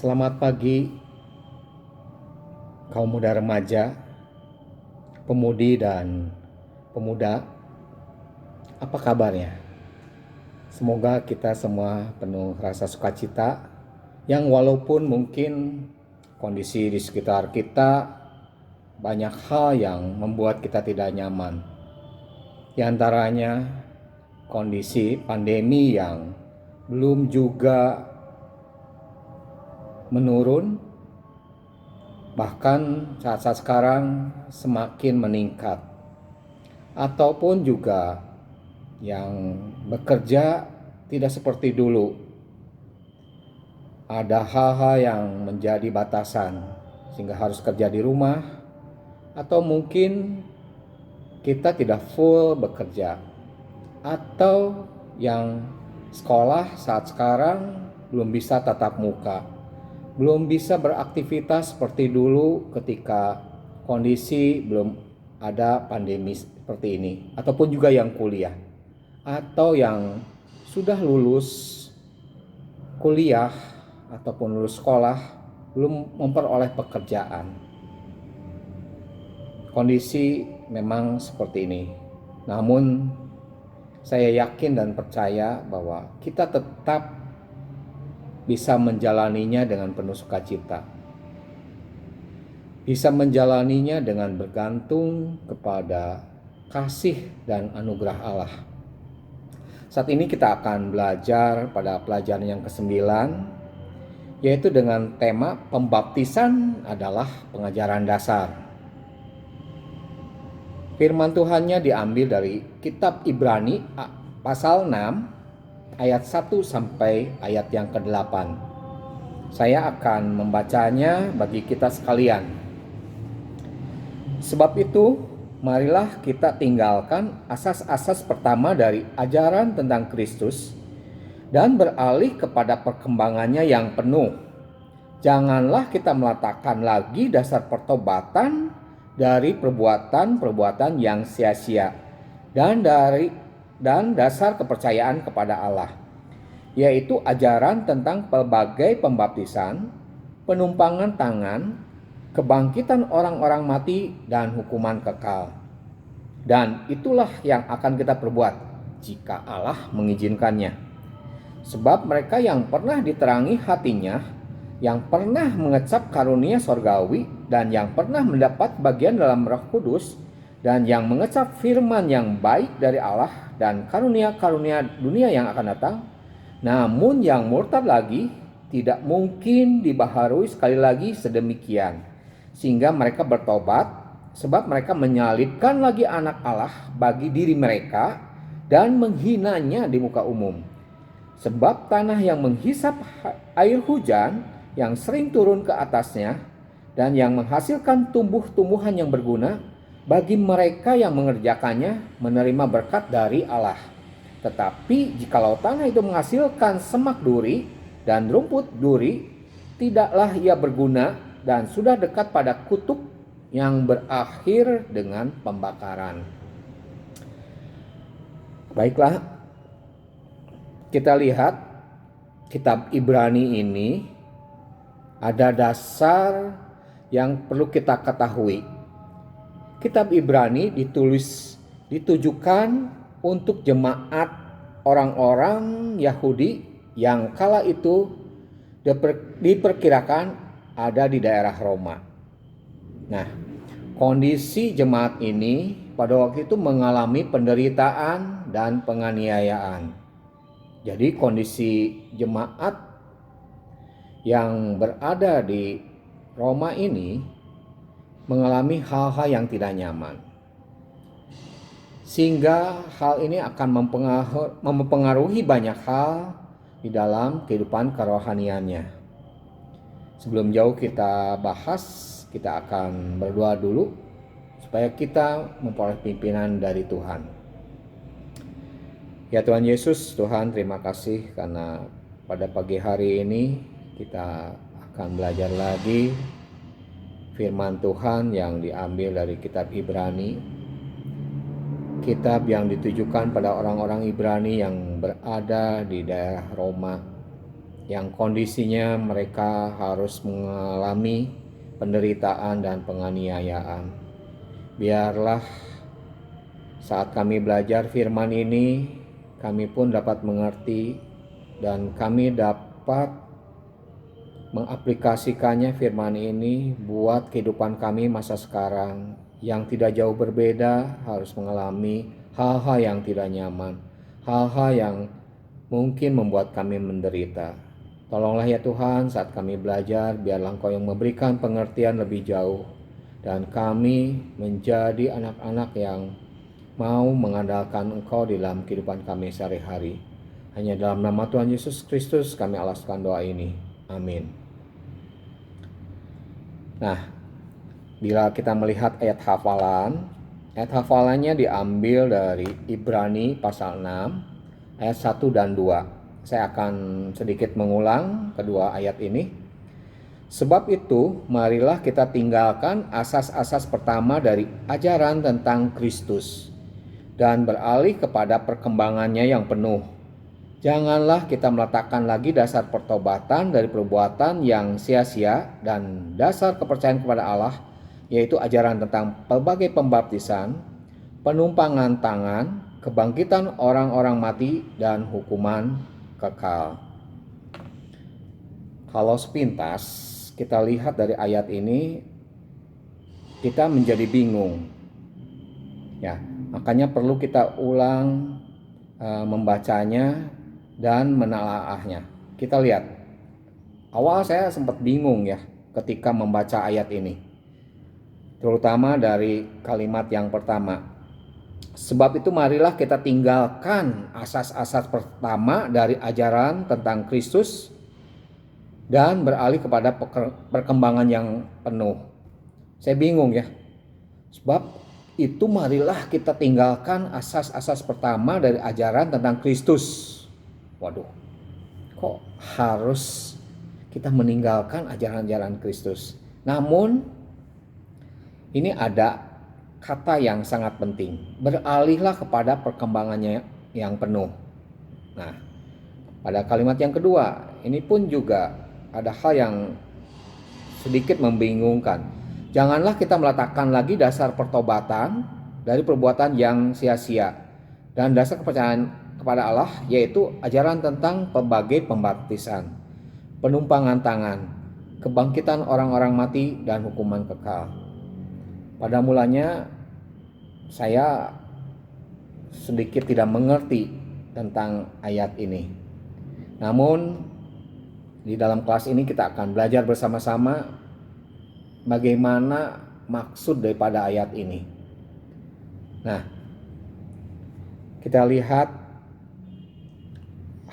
Selamat pagi kaum muda remaja, pemudi dan pemuda. Apa kabarnya? Semoga kita semua penuh rasa sukacita yang walaupun mungkin kondisi di sekitar kita banyak hal yang membuat kita tidak nyaman. Di antaranya kondisi pandemi yang belum juga menurun, bahkan saat-saat sekarang semakin meningkat. Ataupun juga yang bekerja tidak seperti dulu. Ada hal-hal yang menjadi batasan sehingga harus kerja di rumah, atau mungkin kita tidak full bekerja, atau yang sekolah saat sekarang belum bisa tatap muka, belum bisa beraktivitas seperti dulu ketika kondisi belum ada pandemi seperti ini, ataupun juga yang kuliah atau yang sudah lulus kuliah ataupun lulus sekolah belum memperoleh pekerjaan. Kondisi memang seperti ini. Namun saya yakin dan percaya bahwa kita tetap bisa menjalaninya dengan penuh sukacita. Bisa menjalaninya dengan bergantung kepada kasih dan anugerah Allah. Saat ini kita akan belajar pada pelajaran yang ke-9, yaitu dengan tema pembaptisan adalah pengajaran dasar. Firman Tuhannya diambil dari kitab Ibrani pasal 6 ayat 1 sampai ayat yang ke-8. Saya akan membacanya bagi kita sekalian. Sebab itu, marilah kita tinggalkan asas-asas pertama dari ajaran tentang Kristus dan beralih kepada perkembangannya yang penuh. Janganlah kita meletakkan lagi dasar pertobatan dari perbuatan-perbuatan yang sia-sia dan dasar kepercayaan kepada Allah, yaitu ajaran tentang pelbagai pembaptisan, penumpangan tangan, kebangkitan orang-orang mati, dan hukuman kekal. Dan itulah yang akan kita perbuat jika Allah mengizinkannya. Sebab mereka yang pernah diterangi hatinya, yang pernah mengecap karunia sorgawi, dan yang pernah mendapat bagian dalam Roh Kudus, dan yang mengecap firman yang baik dari Allah dan karunia-karunia dunia yang akan datang, namun yang murtad lagi tidak mungkin dibaharui sekali lagi sedemikian, sehingga mereka bertobat, sebab mereka menyalibkan lagi anak Allah bagi diri mereka dan menghinanya di muka umum. Sebab tanah yang menghisap air hujan yang sering turun ke atasnya dan yang menghasilkan tumbuh-tumbuhan yang berguna, bagi mereka yang mengerjakannya menerima berkat dari Allah. Tetapi jikalau tanah itu menghasilkan semak duri dan rumput duri, tidaklah ia berguna dan sudah dekat pada kutuk yang berakhir dengan pembakaran. Baiklah, kita lihat kitab Ibrani ini ada dasar yang perlu kita ketahui. Kitab Ibrani ditujukan untuk jemaat orang-orang Yahudi yang kala itu diperkirakan ada di daerah Roma. Nah, kondisi jemaat ini pada waktu itu mengalami penderitaan dan penganiayaan. Jadi kondisi jemaat yang berada di Roma ini mengalami hal-hal yang tidak nyaman. Sehingga hal ini akan mempengaruhi banyak hal di dalam kehidupan kerohaniannya. Sebelum jauh kita bahas, kita akan berdoa dulu supaya kita memperoleh pimpinan dari Tuhan. Ya Tuhan Yesus, Tuhan terima kasih karena pada pagi hari ini kita akan belajar lagi firman Tuhan yang diambil dari kitab Ibrani. Kitab yang ditujukan pada orang-orang Ibrani yang berada di daerah Roma. yang kondisinya mereka harus mengalami penderitaan dan penganiayaan. Biarlah saat kami belajar firman ini, kami pun dapat mengerti dan kami dapat mengaplikasikannya firman ini buat kehidupan kami masa sekarang yang tidak jauh berbeda, harus mengalami hal-hal yang tidak nyaman, hal-hal yang mungkin membuat kami menderita. Tolonglah ya Tuhan, saat kami belajar, biarlah Engkau yang memberikan pengertian lebih jauh dan kami menjadi anak-anak yang mau mengandalkan Engkau di dalam kehidupan kami sehari-hari. Hanya dalam nama Tuhan Yesus Kristus kami alaskan doa ini. Amin. Nah, bila kita melihat ayat hafalannya diambil dari Ibrani pasal 6 ayat 1 dan 2. Saya akan sedikit mengulang kedua ayat ini. Sebab itu, marilah kita tinggalkan asas-asas pertama dari ajaran tentang Kristus dan beralih kepada perkembangannya yang penuh. Janganlah kita meletakkan lagi dasar pertobatan dari perbuatan yang sia-sia dan dasar kepercayaan kepada Allah, yaitu ajaran tentang pelbagai pembaptisan, penumpangan tangan, kebangkitan orang-orang mati, dan hukuman kekal. Kalau sepintas kita lihat dari ayat ini, kita menjadi bingung. Ya, makanya perlu kita ulang membacanya dan menelaahnya. Kita lihat. Awal saya sempat bingung ya ketika membaca ayat ini. Terutama dari kalimat yang pertama. Sebab itu marilah kita tinggalkan asas-asas pertama dari ajaran tentang Kristus dan beralih kepada perkembangan yang penuh. Saya bingung ya. Sebab itu marilah kita tinggalkan asas-asas pertama dari ajaran tentang Kristus. Waduh, kok harus kita meninggalkan ajaran-ajaran Kristus? Namun ini ada kata yang sangat penting, beralihlah kepada perkembangannya yang penuh. Nah, pada kalimat yang kedua, ini pun juga ada hal yang sedikit membingungkan. Janganlah kita meletakkan lagi dasar pertobatan dari perbuatan yang sia-sia dan dasar kepercayaan kepada Allah, yaitu ajaran tentang pelbagai pembaptisan, penumpangan tangan, kebangkitan orang-orang mati, dan hukuman kekal. Pada mulanya saya sedikit tidak mengerti tentang ayat ini. Namun di dalam kelas ini kita akan belajar bersama-sama bagaimana maksud daripada ayat ini. Nah, kita lihat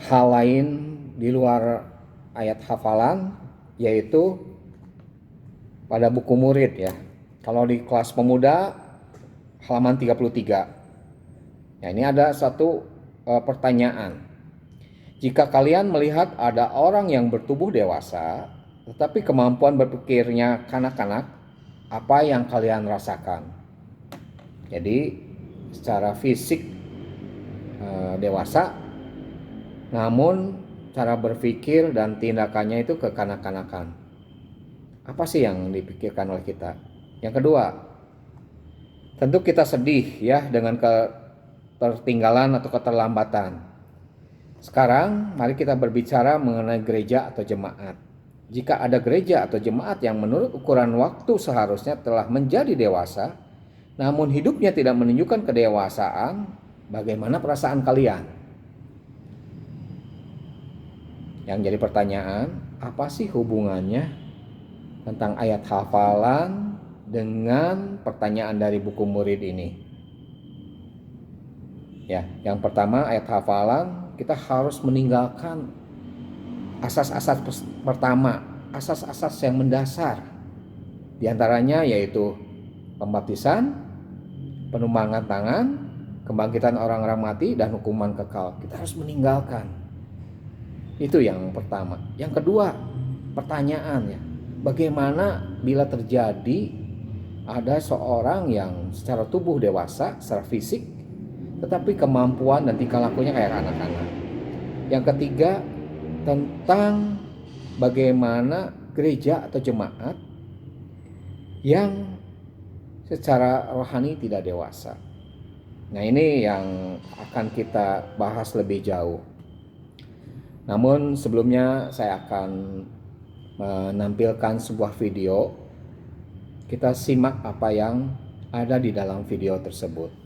hal lain di luar ayat hafalan, yaitu pada buku murid ya. Kalau di kelas pemuda halaman 33. Ya, ini ada satu pertanyaan. Jika kalian melihat ada orang yang bertubuh dewasa, tetapi kemampuan berpikirnya kanak-kanak, apa yang kalian rasakan? Jadi secara fisik dewasa, namun cara berpikir dan tindakannya itu kekanak-kanakan. Apa sih yang dipikirkan oleh kita? Yang kedua, tentu kita sedih ya dengan ketertinggalan atau keterlambatan. Sekarang mari kita berbicara mengenai gereja atau jemaat. Jika ada gereja atau jemaat yang menurut ukuran waktu seharusnya telah menjadi dewasa, namun hidupnya tidak menunjukkan kedewasaan, bagaimana perasaan kalian? Yang jadi pertanyaan, apa sih hubungannya tentang ayat hafalan dengan pertanyaan dari buku murid ini? Ya, yang pertama ayat hafalan, kita harus meninggalkan asas-asas pertama, asas-asas yang mendasar. Di antaranya yaitu pembaptisan, penumpangan tangan, kebangkitan orang-orang mati, dan hukuman kekal. Kita harus meninggalkan. Itu yang pertama. Yang kedua, pertanyaannya, bagaimana bila terjadi ada seorang yang secara tubuh dewasa, secara fisik, tetapi kemampuan dan tingkah lakunya kayak anak-anak? Yang ketiga, tentang bagaimana gereja atau jemaat yang secara rohani tidak dewasa. Nah, ini yang akan kita bahas lebih jauh. Namun sebelumnya saya akan menampilkan sebuah video. Kita simak apa yang ada di dalam video tersebut.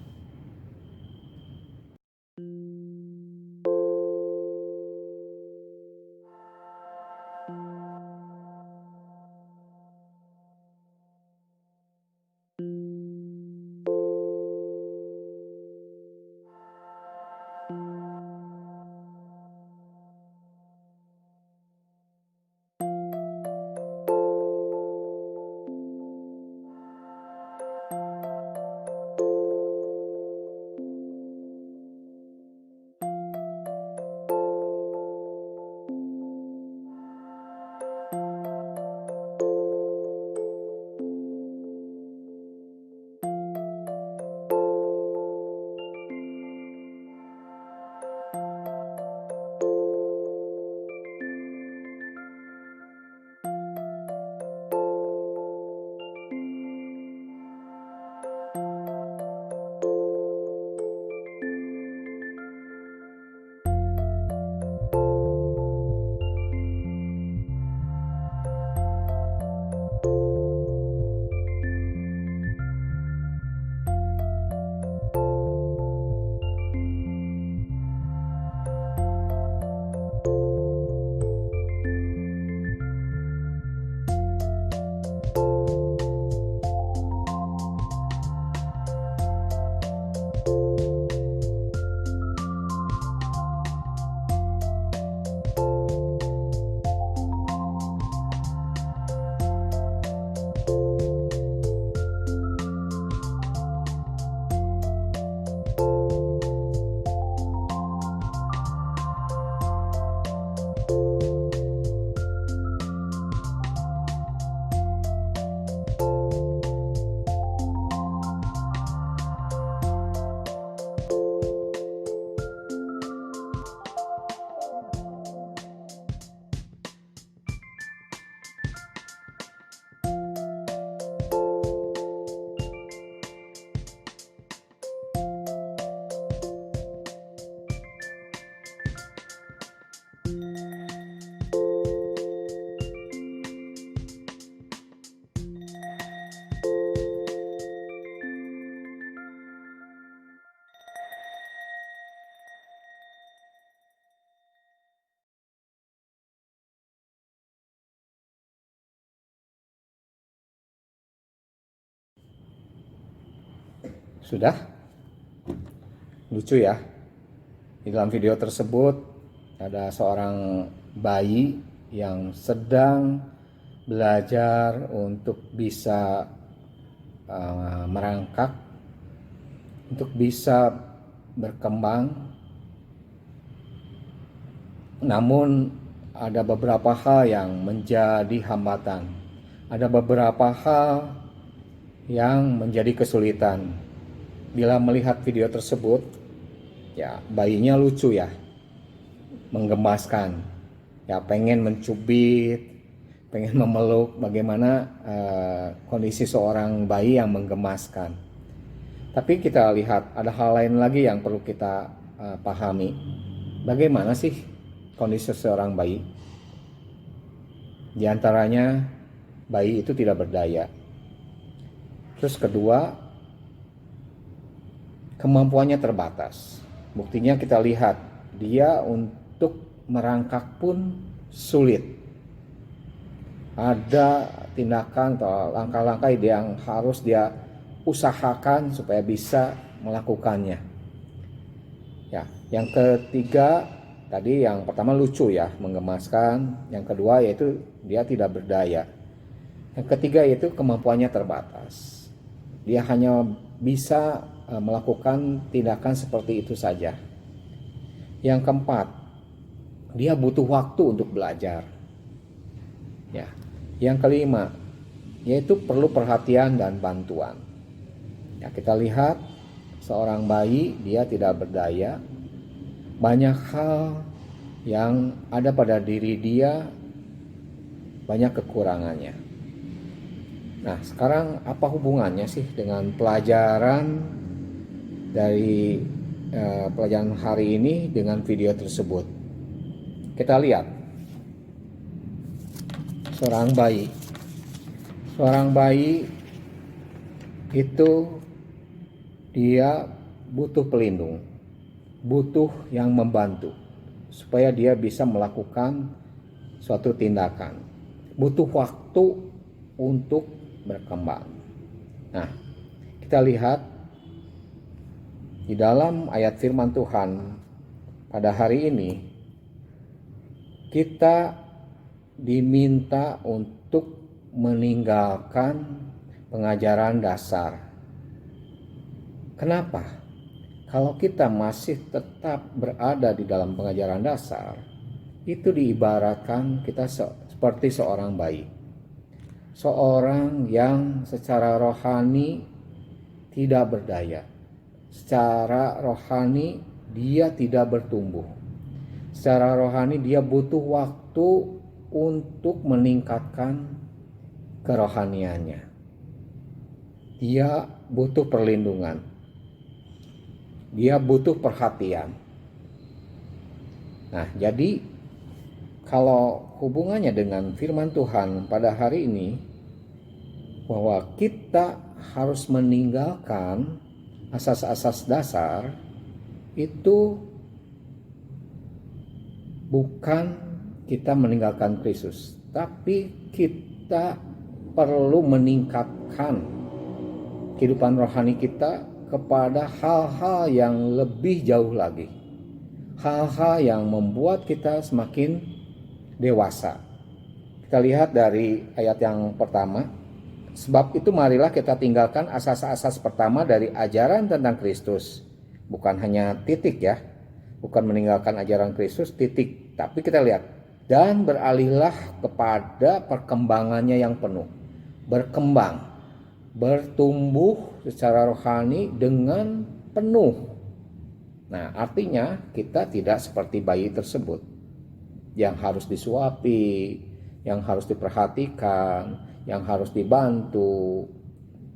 Sudah? Lucu ya. Di dalam video tersebut ada seorang bayi yang sedang belajar untuk bisa merangkak, untuk bisa berkembang. Namun ada beberapa hal yang menjadi hambatan. Ada beberapa hal yang menjadi kesulitan. Bila melihat video tersebut, ya bayinya lucu ya, menggemaskan, ya pengen mencubit, pengen memeluk. Bagaimana kondisi seorang bayi yang menggemaskan. Tapi kita lihat ada hal lain lagi yang perlu kita pahami. Bagaimana sih kondisi seorang bayi? Di antaranya bayi itu tidak berdaya. Terus kedua, kemampuannya terbatas. Buktinya kita lihat dia untuk merangkak pun sulit. Ada tindakan atau langkah-langkah yang harus dia usahakan supaya bisa melakukannya. Ya, yang ketiga tadi, yang pertama lucu ya, menggemaskan. Yang kedua yaitu dia tidak berdaya. Yang ketiga yaitu kemampuannya terbatas. Dia hanya bisa melakukan tindakan seperti itu saja. Yang keempat, dia butuh waktu untuk belajar. Ya. Yang kelima, yaitu perlu perhatian dan bantuan. Ya, kita lihat seorang bayi, dia tidak berdaya. Banyak hal yang ada pada diri dia banyak kekurangannya. Nah, sekarang apa hubungannya sih dengan pelajaran dari pelajaran hari ini dengan video tersebut? Kita lihat seorang bayi. Seorang bayi itu dia butuh pelindung, butuh yang membantu supaya dia bisa melakukan suatu tindakan. Butuh waktu untuk berkembang. Nah, kita lihat di dalam ayat firman Tuhan pada hari ini, kita diminta untuk meninggalkan pengajaran dasar. Kenapa? Kalau kita masih tetap berada di dalam pengajaran dasar, itu diibaratkan kita seperti seorang bayi. Seorang yang secara rohani tidak berdaya. Secara rohani dia tidak bertumbuh. Secara rohani dia butuh waktu untuk meningkatkan kerohaniannya. Dia butuh perlindungan. Dia butuh perhatian. Nah, jadi kalau hubungannya dengan firman Tuhan pada hari ini, bahwa kita harus meninggalkan asas-asas dasar, itu bukan kita meninggalkan Kristus, tapi kita perlu meningkatkan kehidupan rohani kita kepada hal-hal yang lebih jauh lagi, hal-hal yang membuat kita semakin dewasa. Kita lihat dari ayat yang pertama, sebab itu marilah kita tinggalkan asas-asas pertama dari ajaran tentang Kristus. Bukan hanya titik ya, bukan meninggalkan ajaran Kristus titik, tapi kita lihat, dan beralihlah kepada perkembangannya yang penuh. Berkembang, bertumbuh secara rohani dengan penuh. Nah, artinya kita tidak seperti bayi tersebut yang harus disuapi, yang harus diperhatikan, yang harus dibantu.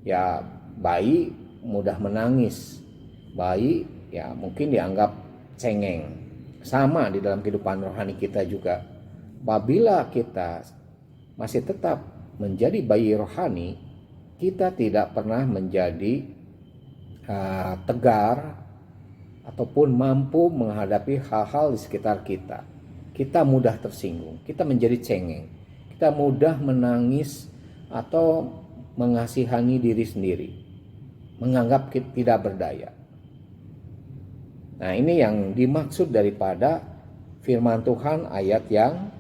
Ya, bayi mudah menangis, bayi ya mungkin dianggap cengeng. Sama di dalam kehidupan rohani kita juga. Apabila kita masih tetap menjadi bayi rohani, kita tidak pernah menjadi tegar ataupun mampu menghadapi hal-hal di sekitar kita. Kita mudah tersinggung, kita menjadi cengeng, kita mudah menangis atau mengasihani diri sendiri, menganggap kita tidak berdaya. Nah, ini yang dimaksud daripada firman Tuhan ayat yang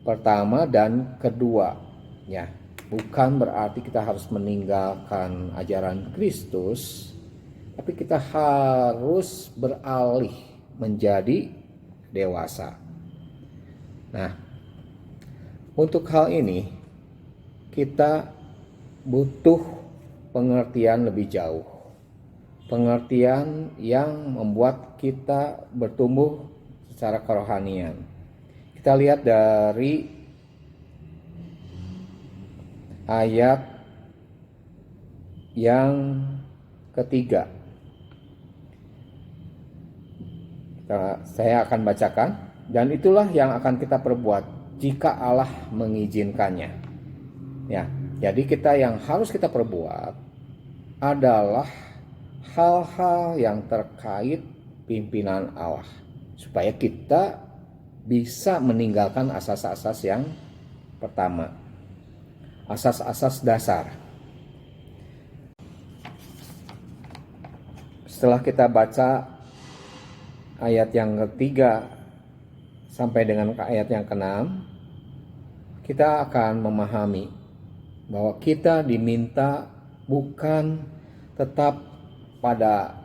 pertama dan kedua. Ya, bukan berarti kita harus meninggalkan ajaran Kristus, tapi kita harus beralih menjadi dewasa. Nah, untuk hal ini kita butuh pengertian lebih jauh. Pengertian yang membuat kita bertumbuh secara kerohanian. Kita lihat dari ayat yang ketiga. Saya akan bacakan. Dan itulah yang akan kita perbuat jika Allah mengizinkannya. Ya, jadi yang harus kita perbuat adalah hal-hal yang terkait pimpinan Allah, supaya kita bisa meninggalkan asas-asas yang pertama, asas-asas dasar. Setelah kita baca ayat yang ketiga sampai dengan ayat yang ke-6, kita akan memahami bahwa kita diminta bukan tetap pada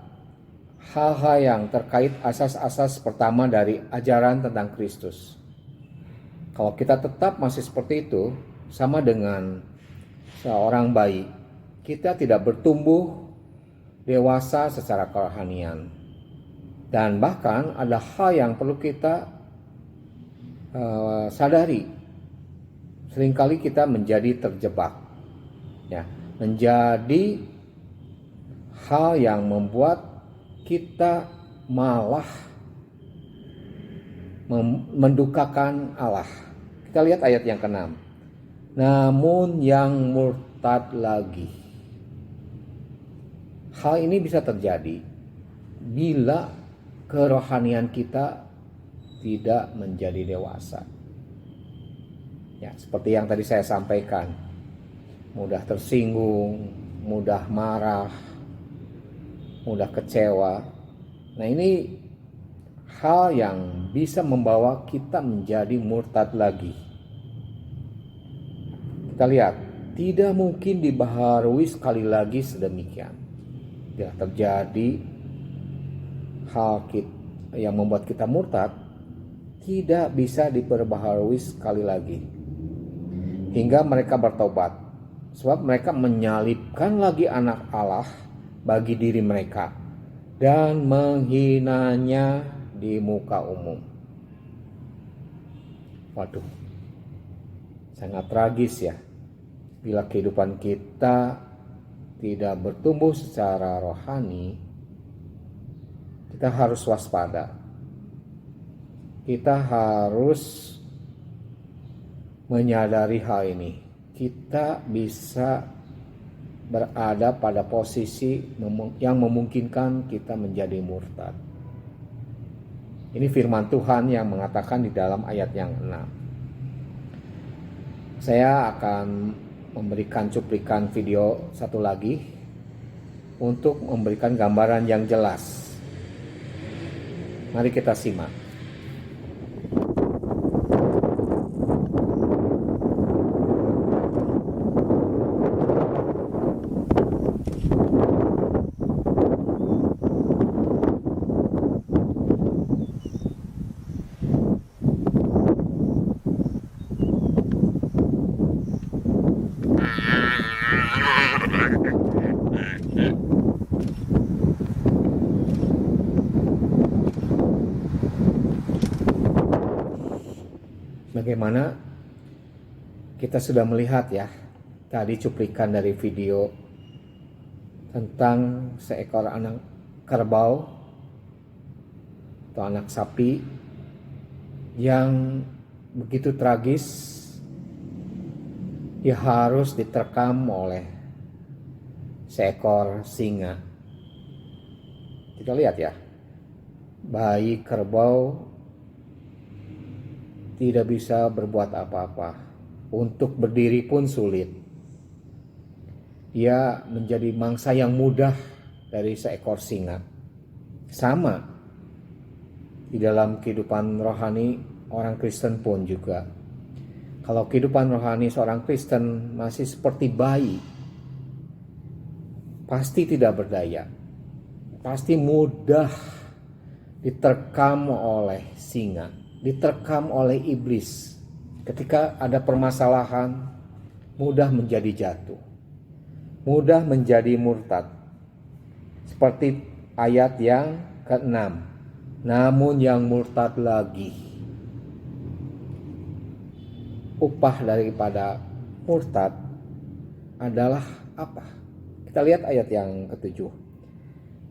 hal-hal yang terkait asas-asas pertama dari ajaran tentang Kristus. Kalau kita tetap masih seperti itu, sama dengan seorang bayi, kita tidak bertumbuh dewasa secara kerohanian. Dan bahkan ada hal yang perlu kita sadari, seringkali kita menjadi terjebak, ya, menjadi hal yang membuat kita malah mendukakan Allah. Kita lihat ayat yang ke-6. Namun yang murtad lagi. Hal ini bisa terjadi bila kerohanian kita tidak menjadi dewasa. Ya, seperti yang tadi saya sampaikan, mudah tersinggung, mudah marah, mudah kecewa. Nah, ini hal yang bisa membawa kita menjadi murtad lagi. Kita lihat, tidak mungkin dibaharui sekali lagi sedemikian. Tidak terjadi hal yang membuat kita murtad, tidak bisa diperbaharui sekali lagi hingga mereka bertobat, sebab mereka menyalibkan lagi anak Allah bagi diri mereka dan menghinanya di muka umum. Waduh, sangat tragis ya bila kehidupan kita tidak bertumbuh secara rohani. Kita harus waspada. Kita harus menyadari hal ini. Kita bisa berada pada posisi yang memungkinkan kita menjadi murtad. Ini firman Tuhan yang mengatakan di dalam ayat yang 6. Saya akan memberikan cuplikan video satu lagi untuk memberikan gambaran yang jelas. Mari kita simak. Bagaimana kita sudah melihat ya tadi cuplikan dari video tentang seekor anak kerbau atau anak sapi yang begitu tragis. Dia harus diterkam oleh seekor singa. Kita lihat ya, bayi kerbau tidak bisa berbuat apa-apa. Untuk berdiri pun sulit. Dia menjadi mangsa yang mudah dari seekor singa. Sama di dalam kehidupan rohani orang Kristen pun juga. Kalau kehidupan rohani seorang Kristen masih seperti bayi, pasti tidak berdaya. Pasti mudah diterkam oleh singa, diterkam oleh iblis. Ketika ada permasalahan, mudah menjadi jatuh, mudah menjadi murtad. Seperti ayat yang ke-6. Namun yang murtad lagi. Upah daripada murtad adalah apa? Kita lihat ayat yang ke-7.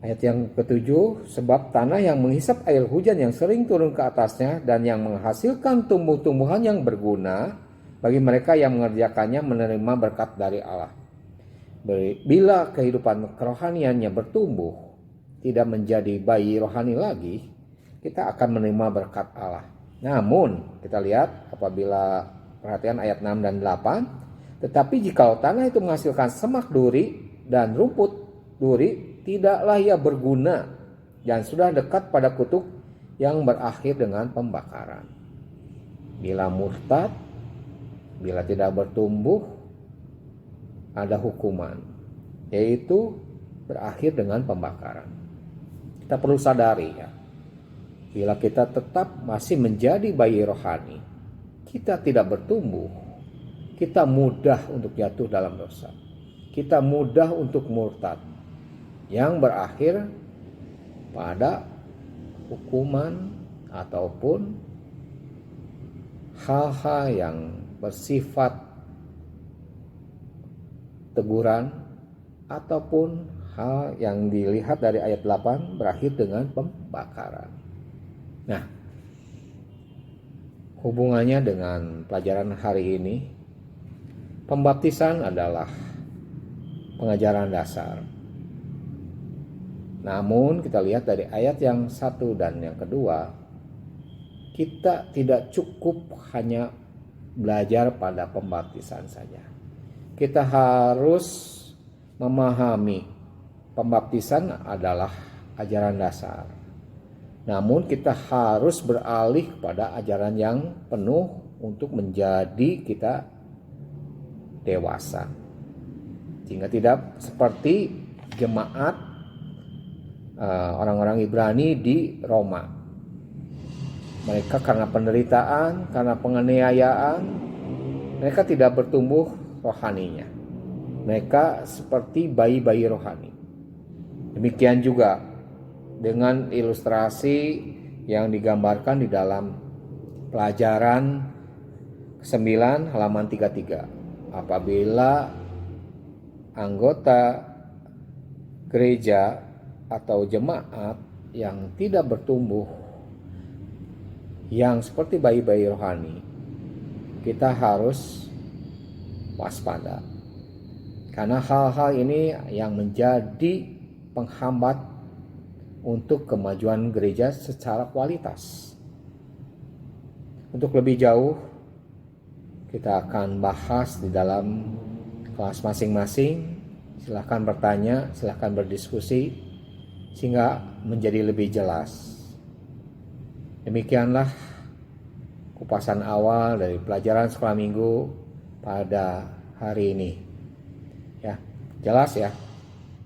Ayat yang ke-7, sebab tanah yang menghisap air hujan yang sering turun ke atasnya dan yang menghasilkan tumbuh-tumbuhan yang berguna bagi mereka yang mengerjakannya menerima berkat dari Allah. Bila kehidupan kerohaniannya bertumbuh, tidak menjadi bayi rohani lagi, kita akan menerima berkat Allah. Namun, kita lihat apabila perhatian ayat 6 dan 8, tetapi jika tanah itu menghasilkan semak duri dan rumput duri, tidaklah ia berguna dan sudah dekat pada kutuk yang berakhir dengan pembakaran. Bila murtad, bila tidak bertumbuh, ada hukuman, yaitu berakhir dengan pembakaran. Kita perlu sadari ya, bila kita tetap masih menjadi bayi rohani, kita tidak bertumbuh, kita mudah untuk jatuh dalam dosa. Kita mudah untuk murtad yang berakhir pada hukuman ataupun hal-hal yang bersifat teguran ataupun hal yang dilihat dari ayat 8 berakhir dengan pembakaran. Nah, hubungannya dengan pelajaran hari ini, pembaptisan adalah pengajaran dasar. Namun kita lihat dari ayat yang satu dan yang kedua, kita tidak cukup hanya belajar pada pembaptisan saja. Kita harus memahami pembaptisan adalah ajaran dasar. Namun kita harus beralih kepada ajaran yang penuh untuk menjadi kita dewasa. Sehingga tidak seperti jemaat orang-orang Ibrani di Roma. Mereka karena penderitaan, karena penganiayaan, mereka tidak bertumbuh rohaninya. Mereka seperti bayi-bayi rohani. Demikian juga dengan ilustrasi yang digambarkan di dalam pelajaran 9 halaman 33. Apabila anggota gereja atau jemaat yang tidak bertumbuh, yang seperti bayi-bayi rohani, kita harus waspada. Karena hal-hal ini yang menjadi penghambat untuk kemajuan gereja secara kualitas. Untuk lebih jauh, kita akan bahas di dalam kelas masing-masing. Silahkan bertanya, silahkan berdiskusi, sehingga menjadi lebih jelas. Demikianlah kupasan awal dari pelajaran sekolah minggu pada hari ini. Ya, jelas ya.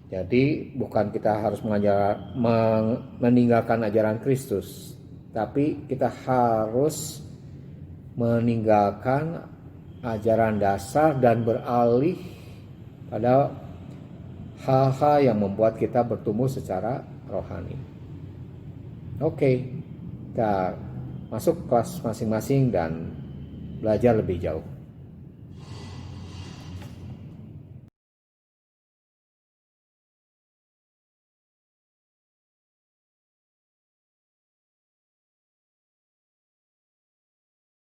Jadi bukan kita harus meninggalkan ajaran Kristus, tapi kita harus meninggalkan ajaran dasar dan beralih pada hal-hal yang membuat kita bertumbuh secara rohani. Oke, kita masuk kelas masing-masing dan belajar lebih jauh.